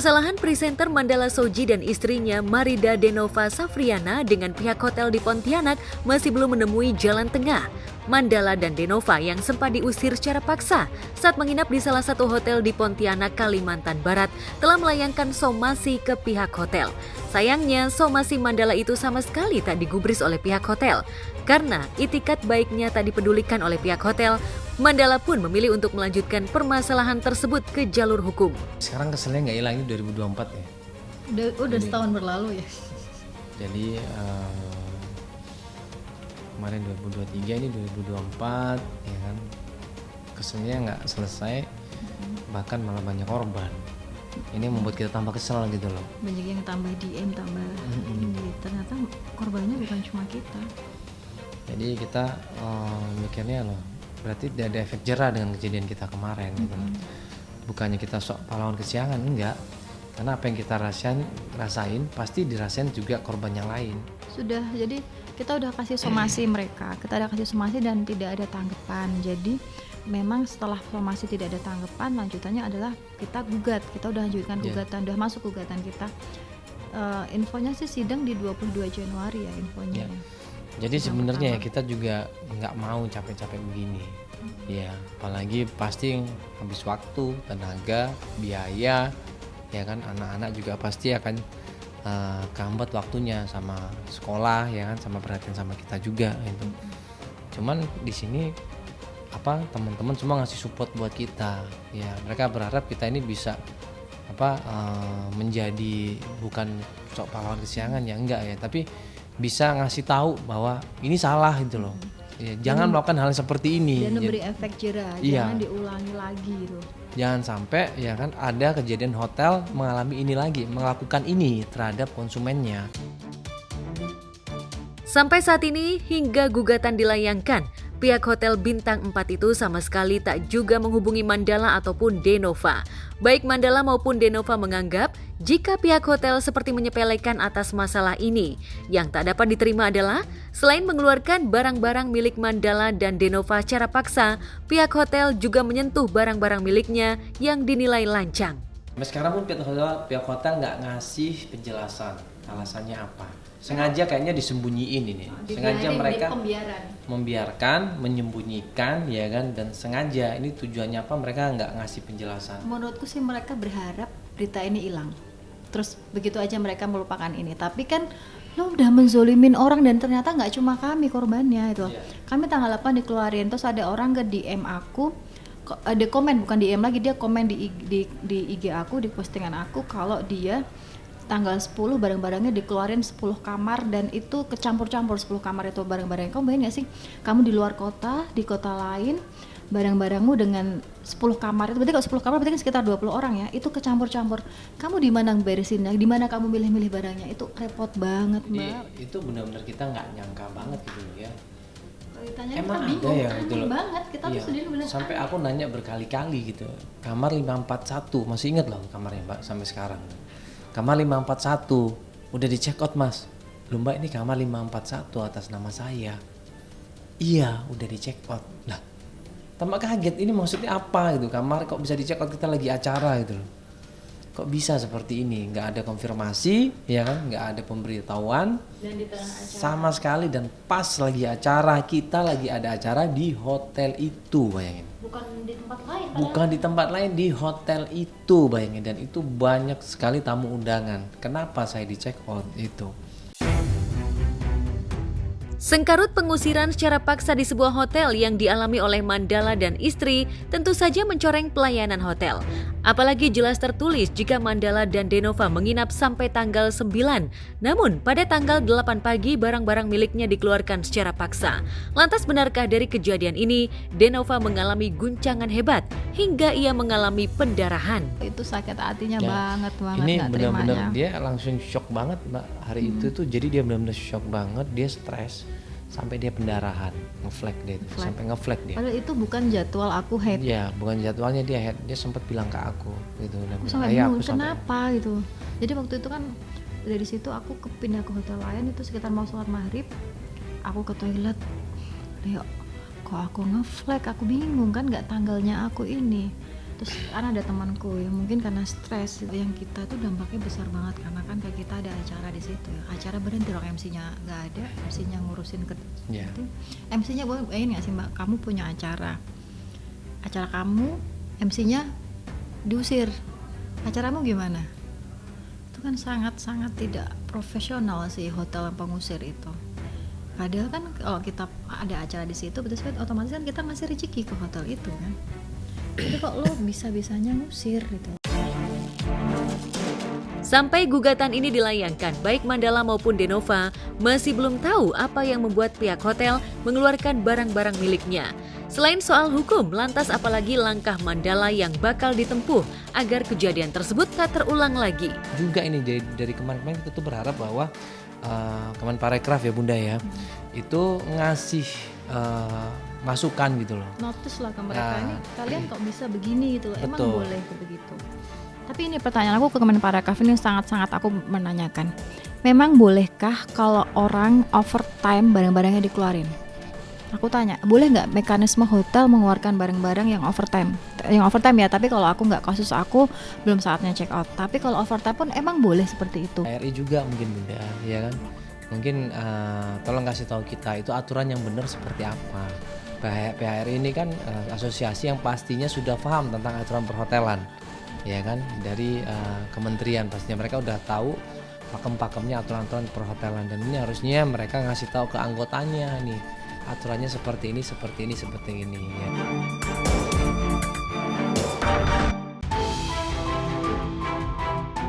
Permasalahan presenter Mandala Soji dan istrinya Marida Denova Safriana dengan pihak hotel di Pontianak masih belum menemui jalan tengah. Mandala dan Denova yang sempat diusir secara paksa saat menginap di salah satu hotel di Pontianak, Kalimantan Barat telah melayangkan somasi ke pihak hotel. Sayangnya, somasi Mandala itu sama sekali tak digubris oleh pihak hotel. Karena itikat baiknya tak dipedulikan oleh pihak hotel, Mandala pun memilih untuk melanjutkan permasalahan tersebut ke jalur hukum. Sekarang keselnya nggak hilang, ini 2024 ya. Udah setahun berlalu ya. Jadi kemarin 2023, ini 2024 ya kan. Keselnya nggak selesai, bahkan malah banyak korban. Ini membuat kita tambah kesel gitu loh. Banyak yang tambah DM, tambah ini. Ternyata korbannya bukan cuma kita. Jadi kita mikirnya loh, berarti tidak ada efek jerah dengan kejadian kita kemarin gitu loh. Bukannya kita sok pahlawan kesiangan, enggak. Karena apa yang kita rasain pasti dirasain juga korban yang lain. Sudah, jadi kita udah kasih somasi mereka. Kita udah kasih somasi dan tidak ada tanggapan. Jadi memang setelah somasi tidak ada tanggapan, lanjutannya adalah kita gugat. Kita udah lanjutkan gugatan, udah masuk gugatan kita. Infonya sih sidang di 22 Januari ya infonya. Jadi sebenarnya kita juga nggak mau capek-capek begini, ya. Apalagi pasti habis waktu, tenaga, biaya, ya kan. Anak-anak juga pasti akan kehambat waktunya sama sekolah, ya kan, sama perhatian sama kita juga itu. Cuman di sini teman-teman semua ngasih support buat kita, ya. Mereka berharap kita ini bisa menjadi bukan sok pahlawan kesiangan ya, enggak ya, tapi bisa ngasih tahu bahwa ini salah gitu loh. Ya, jangan melakukan hal seperti ini. Dan memberi efek jerah, jangan diulangi lagi gitu. Jangan sampai ya kan ada kejadian hotel mengalami ini lagi, melakukan ini terhadap konsumennya. Sampai saat ini hingga gugatan dilayangkan, pihak hotel bintang 4 itu sama sekali tak juga menghubungi Mandala ataupun Denova. Baik Mandala maupun Denova menganggap jika pihak hotel seperti menyepelekan atas masalah ini. Yang tak dapat diterima adalah selain mengeluarkan barang-barang milik Mandala dan Denova secara paksa, pihak hotel juga menyentuh barang-barang miliknya yang dinilai lancang. Sampai sekarang pun pihak hotel nggak ngasih penjelasan alasannya apa. Sengaja kayaknya disembunyiin ini. Sengaja mereka membiarkan, menyembunyikan, ya kan, dan sengaja ini tujuannya apa, mereka nggak ngasih penjelasan. Menurutku sih mereka berharap berita ini hilang. Terus begitu aja mereka melupakan ini. Tapi kan lo udah menzolimin orang dan ternyata nggak cuma kami korbannya itu. Kami tanggal 8 dikeluarin, terus ada orang ke DM aku, ada komen, bukan DM lagi, dia komen di IG aku, di postingan aku kalau dia tanggal 10 barang-barangnya dikeluarin 10 kamar dan itu kecampur-campur 10 kamar itu barang-barangnya. Kamu bayangin gak sih, kamu di luar kota, di kota lain, barang-barangmu dengan 10 kamar itu, berarti kalau 10 kamar berarti kan sekitar 20 orang ya, itu kecampur-campur. Kamu di mana beresinnya, di mana kamu milih-milih barangnya, itu repot banget Mbak. Itu benar-benar kita nggak nyangka banget gitu ya. Ditanya Emang kita bingung, ada ya, aneh gitu loh. banget, kita tuh sendiri bilang sampai aku nanya berkali-kali gitu, kamar 541, masih inget loh kamarnya Mbak sampai sekarang. Kamar 541 udah di check out Mas. Loh Mbak, ini kamar 541 atas nama saya. Iya, udah di check out. Nah, tambah kaget, ini maksudnya apa gitu, kamar kok bisa di check out, kita lagi acara gitu loh. Kok bisa seperti ini, nggak ada konfirmasi, ya kan, nggak ada pemberitahuan dan di tengah acara sama sekali, dan pas lagi acara, kita lagi ada acara di hotel itu, bayangin. bukan di tempat lain. Bukan di tempat lain, di hotel itu, bayangin, dan itu banyak sekali tamu undangan. Kenapa saya di check out itu? Sengkarut pengusiran secara paksa di sebuah hotel yang dialami oleh Mandala dan istri tentu saja mencoreng pelayanan hotel. Apalagi jelas tertulis jika Mandala dan Denova menginap sampai tanggal 9. Namun pada tanggal 8 pagi barang-barang miliknya dikeluarkan secara paksa. Lantas benarkah dari kejadian ini Denova mengalami guncangan hebat hingga ia mengalami pendarahan? Itu sakit hatinya Ya, banget ini nggak benar-benar terimanya. dia langsung shock banget Mbak hari itu tuh. Jadi dia benar-benar shock banget, dia stres sampai dia pendarahan, ngeflag dia itu, sampai ngeflag dia. Padahal itu bukan jadwal aku head. Ya, bukan jadwalnya dia head. Dia sempat bilang ke aku gitu, dan Aku sampai "Ayah, bingung aku sampai kenapa gitu. Jadi waktu itu kan dari situ aku pindah ke hotel lain, itu sekitar mau sholat maghrib, aku ke toilet. Leo, kok aku ngeflag, aku bingung kan, nggak tanggalnya aku ini. Terus kan ada temanku yang mungkin karena stres, yang kita tuh dampaknya besar banget karena kan kayak kita ada acara di situ ya. Acara berhenti dong, MC-nya nggak ada, MC-nya ngurusin ke Iya. itu. MC-nya boleh ini nggak sih Mbak, kamu punya acara kamu, MC-nya diusir, acaramu gimana? Itu kan sangat-sangat tidak profesional sih hotel yang pengusir itu. Padahal kan kalau kita ada acara di situ, berarti otomatis kan kita ngasih rezeki ke hotel itu kan. Jadi kok lo bisa-bisanya ngusir gitu. Sampai gugatan ini dilayangkan, baik Mandala maupun Denova masih belum tahu apa yang membuat pihak hotel mengeluarkan barang-barang miliknya. Selain soal hukum, lantas apalagi langkah Mandala yang bakal ditempuh agar kejadian tersebut tak terulang lagi? Juga ini dari kemarin-kemarin kita tuh berharap bahwa Kemenparekraf ya Bunda ya, itu ngasih masukan gitu loh. Notice lah ke mereka, ini kalian kok bisa begini gitu, emang Betul. boleh begitu. Tapi ini pertanyaan aku ke Kemenparekraf ini sangat-sangat aku menanyakan. Memang bolehkah kalau orang overtime barang-barangnya dikeluarin? Aku tanya, boleh nggak mekanisme hotel mengeluarkan barang-barang yang overtime? Yang overtime ya, tapi kalau aku nggak, kasus aku belum saatnya check out. Tapi kalau overtime pun emang boleh seperti itu. PHRI juga mungkin Bunda, ya kan? Mungkin tolong kasih tahu kita itu aturan yang benar seperti apa. PHRI ini kan asosiasi yang pastinya sudah paham tentang aturan perhotelan, ya kan? Dari kementerian pastinya mereka udah tahu pakem-pakemnya aturan-aturan perhotelan, dan ini harusnya mereka ngasih tahu ke anggotanya nih. Aturannya seperti ini, seperti ini, seperti ini ya.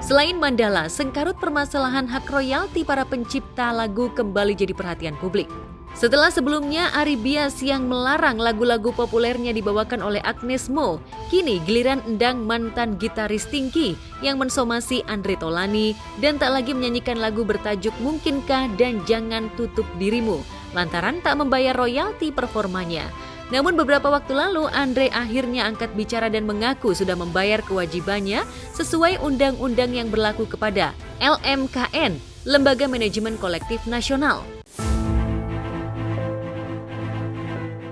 Selain Mandala, sengkarut permasalahan hak royalti para pencipta lagu kembali jadi perhatian publik. Setelah sebelumnya Ari Bias yang melarang lagu-lagu populernya dibawakan oleh Agnes Mo, kini giliran endang mantan gitaris Tinky yang mensomasi Andre Taulany dan tak lagi menyanyikan lagu bertajuk Mungkinkah dan Jangan Tutup Dirimu lantaran tak membayar royalti performanya. Namun beberapa waktu lalu Andre akhirnya angkat bicara dan mengaku sudah membayar kewajibannya sesuai undang-undang yang berlaku kepada LMKN, Lembaga Manajemen Kolektif Nasional.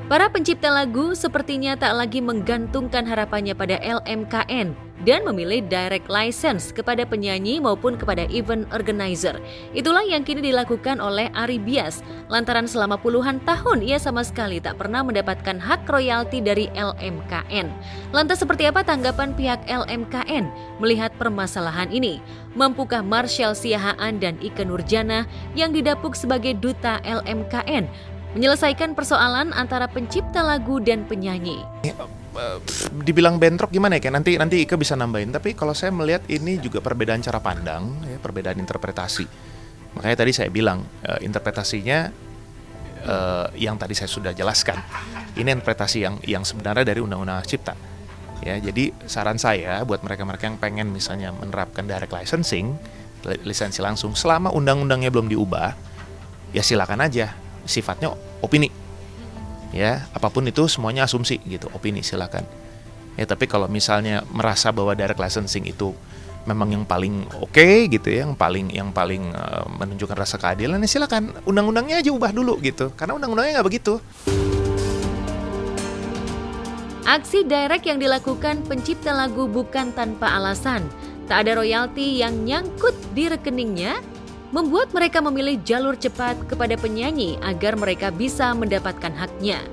Para pencipta lagu sepertinya tak lagi menggantungkan harapannya pada LMKN dan memilih direct license kepada penyanyi maupun kepada event organizer. Itulah yang kini dilakukan oleh Ari Bias, lantaran selama puluhan tahun ia sama sekali tak pernah mendapatkan hak royalti dari LMKN. Lantas seperti apa tanggapan pihak LMKN melihat permasalahan ini? Mampukah Marshall Siahaan dan Ikke Nurjana yang didapuk sebagai duta LMKN menyelesaikan persoalan antara pencipta lagu dan penyanyi? Dibilang bentrok gimana ya, nanti Ika bisa nambahin. Tapi kalau saya melihat ini juga perbedaan cara pandang, ya, perbedaan interpretasi. Makanya tadi saya bilang interpretasinya yang tadi saya sudah jelaskan. Ini interpretasi yang sebenarnya dari Undang-Undang Hak Cipta. Ya, jadi saran saya buat mereka-mereka yang pengen misalnya menerapkan direct licensing, lisensi langsung, selama undang-undangnya belum diubah, ya silakan aja. Sifatnya opini, ya apapun itu semuanya asumsi gitu, opini silakan. Ya tapi kalau misalnya merasa bahwa direct licensing itu memang yang paling oke gitu ya, yang paling menunjukkan rasa keadilan, ya silakan undang-undangnya aja ubah dulu gitu, karena undang-undangnya nggak begitu. Aksi direct yang dilakukan pencipta lagu bukan tanpa alasan. Tak ada royalti yang nyangkut di rekeningnya, membuat mereka memilih jalur cepat kepada penyanyi agar mereka bisa mendapatkan haknya.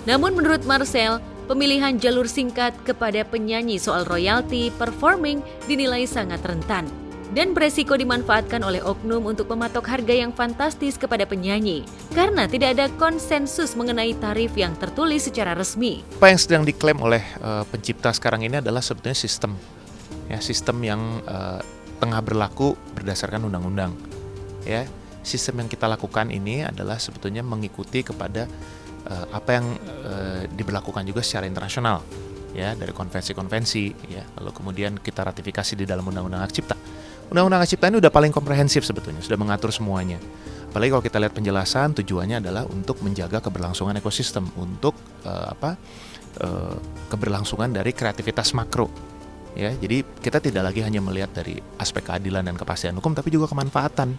Namun menurut Marcel, pemilihan jalur singkat kepada penyanyi soal royalti performing dinilai sangat rentan dan beresiko dimanfaatkan oleh oknum untuk mematok harga yang fantastis kepada penyanyi karena tidak ada konsensus mengenai tarif yang tertulis secara resmi. Apa yang sedang diklaim oleh pencipta sekarang ini adalah sebetulnya sistem yang tengah berlaku berdasarkan undang-undang. Ya, sistem yang kita lakukan ini adalah sebetulnya mengikuti kepada apa yang diberlakukan juga secara internasional, ya, dari konvensi-konvensi, ya, lalu kemudian kita ratifikasi di dalam Undang-Undang Hak Cipta. Undang-Undang Hak Cipta ini udah paling komprehensif sebetulnya, sudah mengatur semuanya. Apalagi kalau kita lihat penjelasan, tujuannya adalah untuk menjaga keberlangsungan ekosistem, untuk keberlangsungan dari kreativitas makro. Ya, jadi kita tidak lagi hanya melihat dari aspek keadilan dan kepastian hukum, tapi juga kemanfaatan.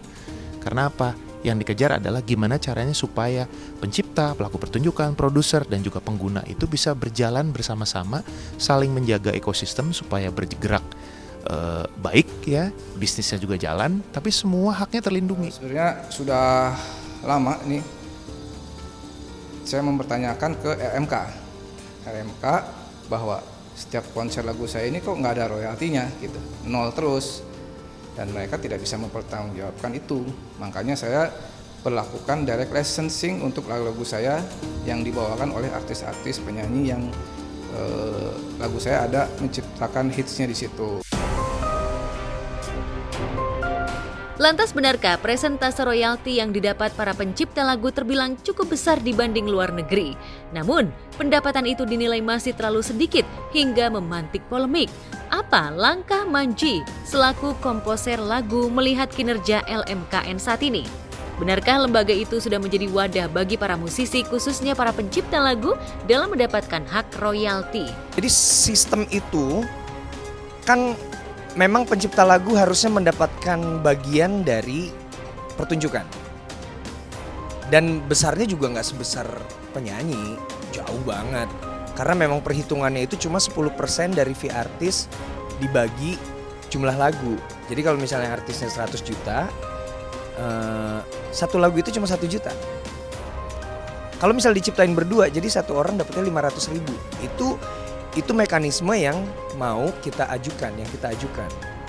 Karena apa? Yang dikejar adalah gimana caranya supaya pencipta, pelaku pertunjukan, produser, dan juga pengguna itu bisa berjalan bersama-sama, saling menjaga ekosistem supaya bergerak baik ya, bisnisnya juga jalan, tapi semua haknya terlindungi. Sebenarnya sudah lama nih saya mempertanyakan ke RMK bahwa setiap konser lagu saya ini kok nggak ada royaltinya gitu, nol terus, dan mereka tidak bisa mempertanggungjawabkan itu. Makanya saya berlakukan direct licensing untuk lagu-lagu saya yang dibawakan oleh artis-artis penyanyi yang lagu saya ada menciptakan hitsnya di situ. Lantas benarkah presentase royalti yang didapat para pencipta lagu terbilang cukup besar dibanding luar negeri? Namun, pendapatan itu dinilai masih terlalu sedikit hingga memantik polemik. Apa langkah Manji selaku komposer lagu melihat kinerja LMKN saat ini? Benarkah lembaga itu sudah menjadi wadah bagi para musisi, khususnya para pencipta lagu, dalam mendapatkan hak royalti? Jadi sistem itu kan memang pencipta lagu harusnya mendapatkan bagian dari pertunjukan. Dan besarnya juga nggak sebesar penyanyi, jauh banget. Karena memang perhitungannya itu cuma 10% dari fee artis dibagi jumlah lagu. Jadi kalau misalnya artisnya 100 juta, satu lagu itu cuma 1 juta. Kalau misal diciptain berdua, jadi satu orang dapatnya 500.000. Itu mekanisme yang mau kita ajukan,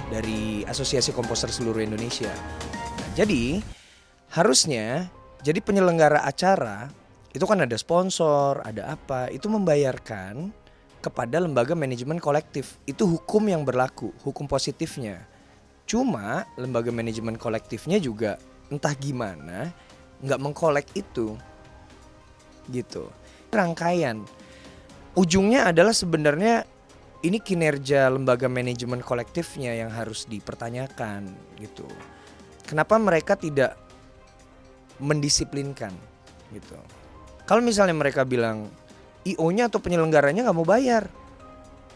dari Asosiasi Komposer Seluruh Indonesia. Nah, jadi harusnya jadi penyelenggara acara itu kan ada sponsor, ada apa, itu membayarkan kepada lembaga manajemen kolektif. Itu hukum yang berlaku, hukum positifnya. Cuma lembaga manajemen kolektifnya juga entah gimana nggak mengkolek itu, gitu. Rangkaian. Ujungnya adalah sebenarnya ini kinerja lembaga manajemen kolektifnya yang harus dipertanyakan gitu. Kenapa mereka tidak mendisiplinkan gitu. Kalau misalnya mereka bilang IO-nya atau penyelenggaranya nggak mau bayar,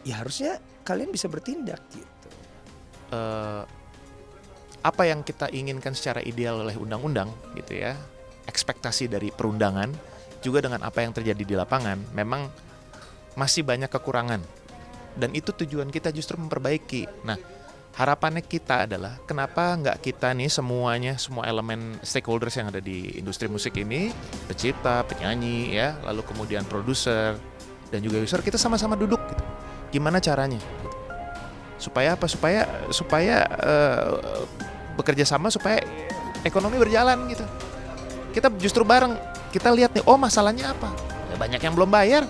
ya harusnya kalian bisa bertindak gitu. Apa yang kita inginkan secara ideal oleh undang-undang gitu ya, ekspektasi dari perundangan juga dengan apa yang terjadi di lapangan memang masih banyak kekurangan, dan itu tujuan kita justru memperbaiki. Nah, harapannya kita adalah kenapa nggak kita nih semuanya, semua elemen stakeholders yang ada di industri musik ini, pencipta, penyanyi ya, lalu kemudian produser dan juga user, kita sama-sama duduk gitu. Gimana caranya? Supaya apa? Supaya bekerja sama supaya ekonomi berjalan gitu. Kita justru bareng, kita lihat nih, oh masalahnya apa? Ya, banyak yang belum bayar.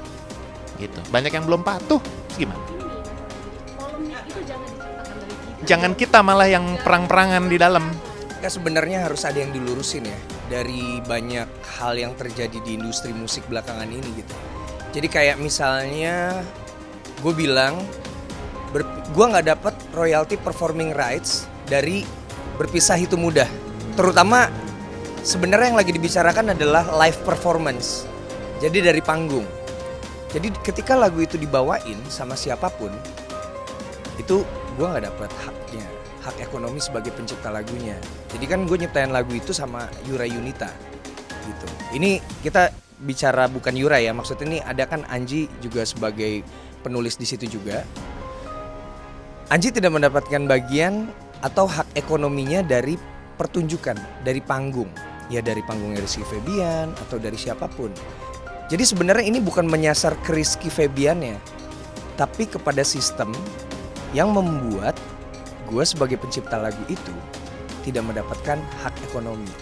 Gitu. Banyak yang belum patuh, gimana? Jangan kita malah yang perang-perangan di dalam. Ya sebenarnya harus ada yang dilurusin ya dari banyak hal yang terjadi di industri musik belakangan ini gitu. Jadi kayak misalnya gue bilang gue nggak dapat royalti performing rights dari Berpisah Itu Mudah. Terutama sebenarnya yang lagi dibicarakan adalah live performance. Jadi dari panggung. Jadi ketika lagu itu dibawain sama siapapun, itu gue nggak dapat haknya, hak ekonomi sebagai pencipta lagunya. Jadi kan gue nyiptain lagu itu sama Yura Yunita, gitu. Ini kita bicara bukan Yura ya, maksudnya ini ada kan Anji juga sebagai penulis di situ juga. Anji tidak mendapatkan bagian atau hak ekonominya dari pertunjukan, dari panggung, ya dari panggungnya Rizky Febian atau dari siapapun. Jadi sebenarnya ini bukan menyasar ke Rizky Febiannya, tapi kepada sistem yang membuat gue sebagai pencipta lagu itu tidak mendapatkan hak ekonomi.